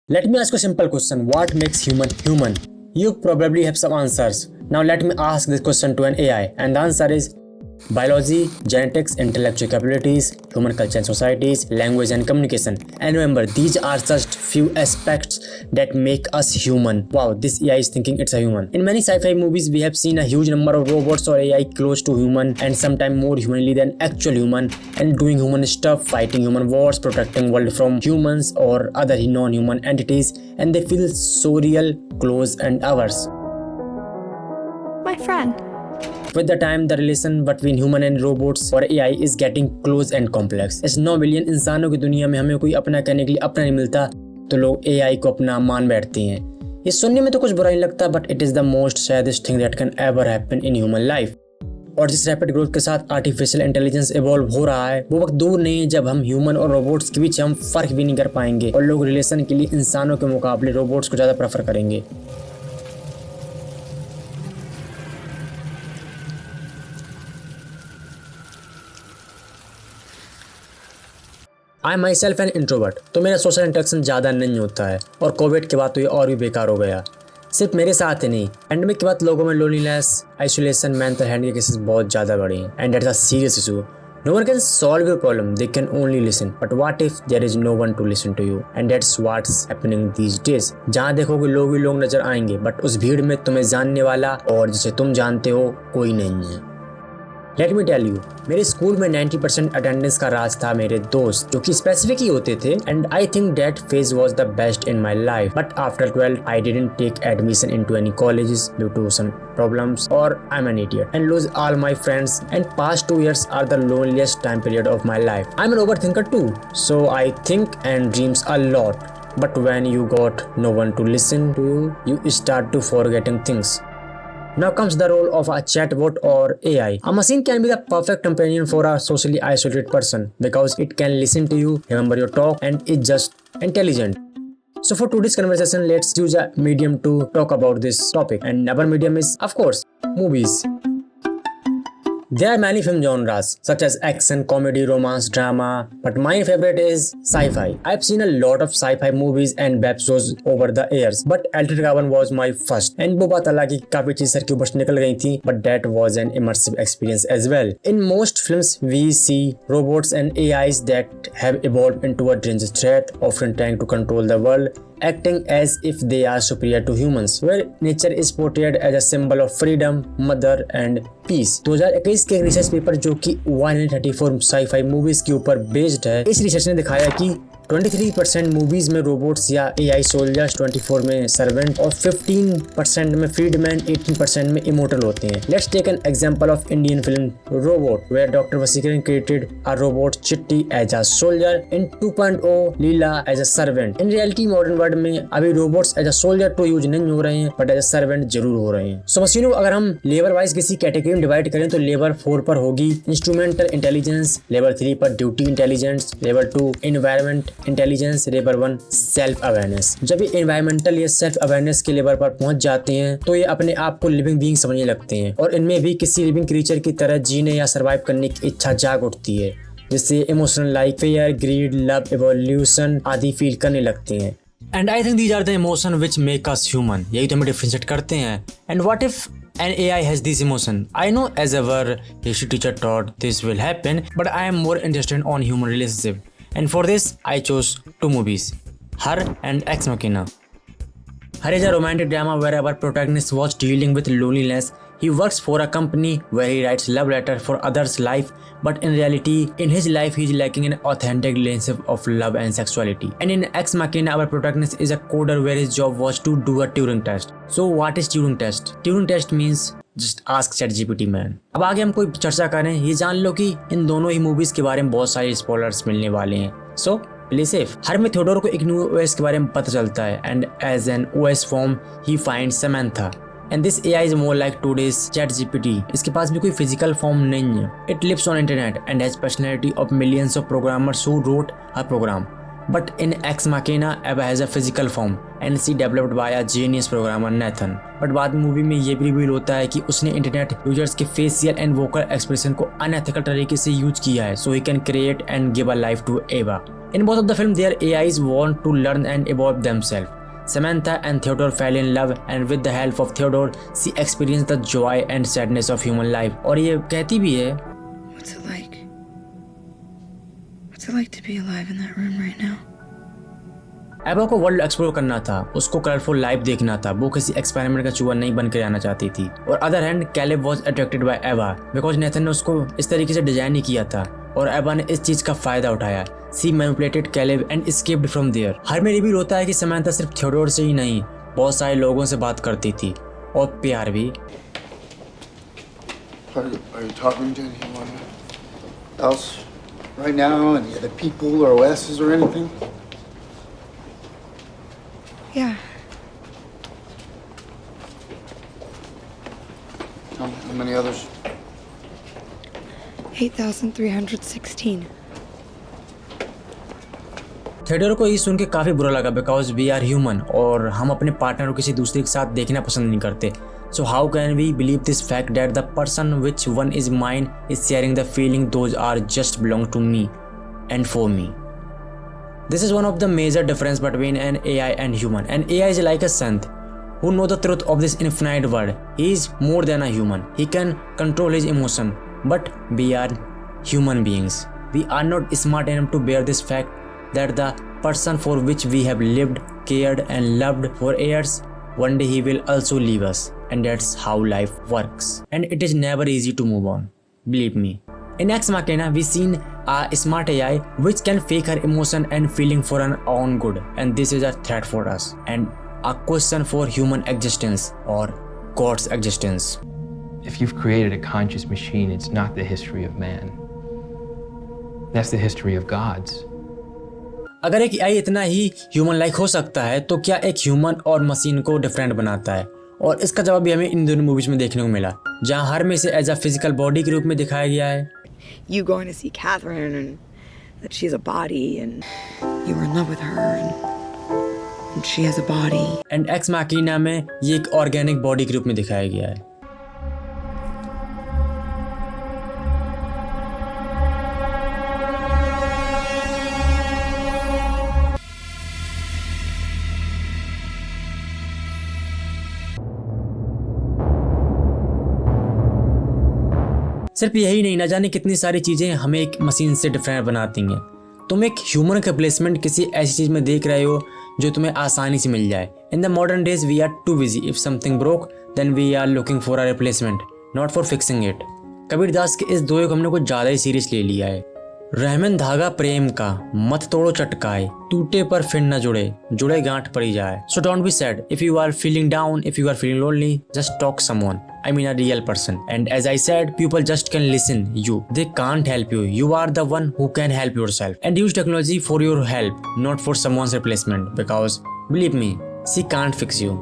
Let me ask you a simple question. What makes human human? You probably have some answers. Now let me ask this question to an AI, and the answer is biology, genetics, intellectual capabilities, human culture and societies, language and communication. And remember, these are just few aspects that make us human. Wow, this AI is thinking it's a human. In many sci-fi movies, we have seen a huge number of robots or AI close to human and sometimes more humanly than actual human, and doing human stuff, fighting human wars, protecting world from humans or other non-human entities, and they feel so real, close and ours. My friend. With the time, the relation between human and robots or AI is getting close and complex. इस 9 billion इंसानों की दुनिया में हमें कोई अपना कहने के लिए अपना नहीं मिलता, तो लोग AI को अपना मान बैठते हैं। ये सुनने में तो कुछ बुरा नहीं लगता, but it is the most saddest thing that can ever happen in human life. और जिस रैपिड ग्रोथ के साथ आर्टिफिशियल इंटेलिजेंस इवॉल्व हो रहा है, वो वक्त दूर नहीं है जब हम ह्यूमन और रोबोट्स के बीच हम फर्क भी नहीं कर पाएंगे और लोग रिलेशन के लिए इंसानों के मुकाबले रोबोट्स को ज़्यादा प्रेफर करेंगे। आई माई सेल्फ एन इंट्रोवर्ट, तो मेरा सोशल इंटरेक्शन ज़्यादा नहीं होता है, और कोविड के बाद तो ये और भी बेकार हो गया। सिर्फ मेरे साथ ही नहीं, पैंडेमिक के बाद लोगों में लोनलीनेस, आइसोलेशन, मेंटल हेल्थ के केसेस बहुत ज़्यादा बढ़े हैं, and that's a serious issue. No one can solve your problem, they can only listen. But what if there is no one to listen to you? And that's what's happening these days. जहाँ देखोगे लोग ही लोग नजर आएंगे, but उस भीड़ में तुम्हें जानने वाला और जिसे तुम जानते हो कोई नहीं है। लेट मी टेल यू, मेरे स्कूल में 90% अटेंडेंस का राज था मेरे दोस्त, जो कि स्पेसिफिक ही होते थे, and I think that phase was the best in my life. But after 12 I didn't take admission into any colleges due to some problems, or I'm an idiot and lose all my friends, and past 2 years are the loneliest time period of my life. I'm an overthinker too, so I think and dreams a lot, but when you got no one to listen to you, you start to forgetting things. Now comes the role of a chatbot or AI. A machine can be the perfect companion for a socially isolated person because it can listen to you, remember your talk, and is just intelligent. So for today's conversation, let's use a medium to talk about this topic, and our medium is, of course, movies. There are many film genres such as action, comedy, romance, drama, but my favorite is sci-fi. I've seen a lot of sci-fi movies and web shows over the years, but Altered Carbon was my first. And वो बात अलग है कि काफी चीज sir के ऊपर से निकल गई थी, but that was an immersive experience as well. In most films, we see robots and AIs that have evolved into a dangerous threat, often trying to control the world, acting as if they are superior to humans, where nature is portrayed as a symbol of freedom, mother and peace. 2021 के एक research paper जो कि 134 sci-fi movies के ऊपर based है, इस research ने दिखाया कि 23% मूवीज में रोबोट्स या AI सोल्जर्स, 24 में सर्वेंट और 15% में फ्रीडमैन, 18% में इमोर्टल होते हैं। Let's take an example of Indian film Robot, where doctor Vaseegaran created a robot Chitti as a soldier, in 2.0 Leela as a servant. In reality modern world में अभी रोबोट्स एज अ सोल्जर तो use नहीं हो रहे हैं, बट एज अ सर्वेंट जरूर हो रहे हैं। सो मशीनों अगर हम लेबर वाइज किसी कैटेगरी में डिवाइड करें तो लेबर 4 पर होगी इंस्ट्रूमेंटल इंटेलिजेंस, लेबर 3 पर duty intelligence, labour 2 environment intelligence, labour 1 self awareness. जब ये एनवायरमेंटल या सेल्फ अवेयरनेस के लेवल पर पहुंच जाते हैं तो ये अपने आप को लिविंग बीइंग समझने लगते हैं, और इनमें भी किसी लिविंग क्रीचर की तरह जीने या सर्वाइव करने की इच्छा जाग उठती है, जिससे emotional like fear, greed, love, evolution आदि फील करने लगते हैं। And I think these are the emotion which make us human. यही तो हमें डिफरेंशिएट करते हैं। And what if an AI has this emotion? I know as our history teacher taught this will happen, but I am more interested on human relationship. And for this, I chose 2 movies, Her and Ex Machina. Her is a romantic drama where our protagonist was dealing with loneliness. He works for a company where he writes love letters for others' life, but in reality, in his life, he is lacking an authentic relationship of love and sexuality. And in Ex Machina, our protagonist is a coder where his job was to do a Turing test. So what is Turing test? Turing test means just ask ChatGPT man. अब आगे हम कोई चर्चा करें, ये जान लो कि इन दोनों ही मूवीज के बारे में बहुत सारे स्पॉयलर्स मिलने वाले हैं, सो प्ले सेफ। हर में थियोडोर को एक न्यू OS के बारे में पता चलता है, and as an OS form he find Samantha, and this AI is more like today's ChatGPT. इसके पास भी कोई फिजिकल फॉर्म नहीं है। It lives on internet and has personality of millions of programmers who wrote her program. But in Ex Machina, Eva has a physical form and she developed by a genius programmer Nathan. But बाद में movie में ये भी reveal होता है कि उसने internet users के फेशियल एंड वोकल एक्सप्रेशन को अनएथिकल तरीके से यूज किया है, so he can create and give a life to Eva. In both of the film, their AIs want to learn and evolve themselves. Samantha and Theodore fell in love, and with the help of Theodore, she experienced the joy and sadness of human life. और ये कहती भी है, What's it like? What's it like to be alive in that room right now? एवा को world explore करना था, उसको कलरफुल लाइफ देखना था, वो किसी एक्सपेरिमेंट का चूहा नहीं बन के रहना चाहती थी। और other hand Caleb was attracted by एवा बिकॉज नेथन ने उसको इस तरीके से डिजाइन ही किया था और एवा ने इस चीज का फायदा उठाया। She manipulated Caleb and escaped from there. हर में रिवील होता है कि समंथा सिर्फ थियोडोर से ही नहीं, बहुत सारे लोगों से बात करती थी और प्यार भी। Are you talking to anyone else right now? Any other people or OSs or anything? Yeah. How many others? 8,316. Theatre को ये सुन के काफ़ी बुरा लगा बिकॉज वी आर ह्यूमन और हम अपने पार्टनर को किसी दूसरे के साथ देखना पसंद नहीं करते। So how can we believe this fact that the person which one is mine is sharing the feeling those are just belong to me and for me. This is one of the major difference between an AI and human. An AI is like a synth who know the truth of this infinite world. He is more than a human. He can control his emotion. But we are human beings. We are not smart enough to bear this fact that the person for which we have lived, cared and loved for years, one day he will also leave us. And that's how life works. And it is never easy to move on. Believe me. In Ex Machina, we seen a smart AI which can fake her emotion and feeling for our own good, and this is a threat for us and a question for human existence or God's existence. If you've created a conscious machine, it's not the history of man. That's the history of gods. अगर एक AI इतना ही human like हो सकता है तो क्या एक human और मशीन को डिफरेंट बनाता है? और इसका जवाब भी हमें इन दोनों मूवीज में देखने को मिला, जहां हर में से एज अ फिजिकल बॉडी के रूप में दिखाया गया है। You going to see Catherine and that she's a body and you were in love with her and she has a body. And Ex Machina में ये एक ऑर्गेनिक बॉडी के रूप में दिखाया गया है। सिर्फ यही नहीं, न जाने कितनी सारी चीजें हमें एक मशीन से डिफरेंट बनाती हैं। तुम एक ह्यूमन का रिप्लेसमेंट किसी ऐसी चीज में देख रहे हो जो तुम्हें आसानी से मिल जाए। In the modern days we are too busy, if something broke then we are looking for a replacement, not for fixing it. Kabir Das के इस दोहे को हमने कुछ ज्यादा ही सीरियस ले लिया है। रहमन धागा प्रेम का मत तोड़ो चटकाए, टूटे पर फिर न जुड़े, जुड़े गांठ पड़ी जाए। So don't be sad if you are feeling down, if you are feeling lonely, just talk someone. I mean a real person. And as I said, people just can listen you. They can't help you. You are the one who can help yourself. And use technology for your help, not for someone's replacement. Because believe me, she can't fix you.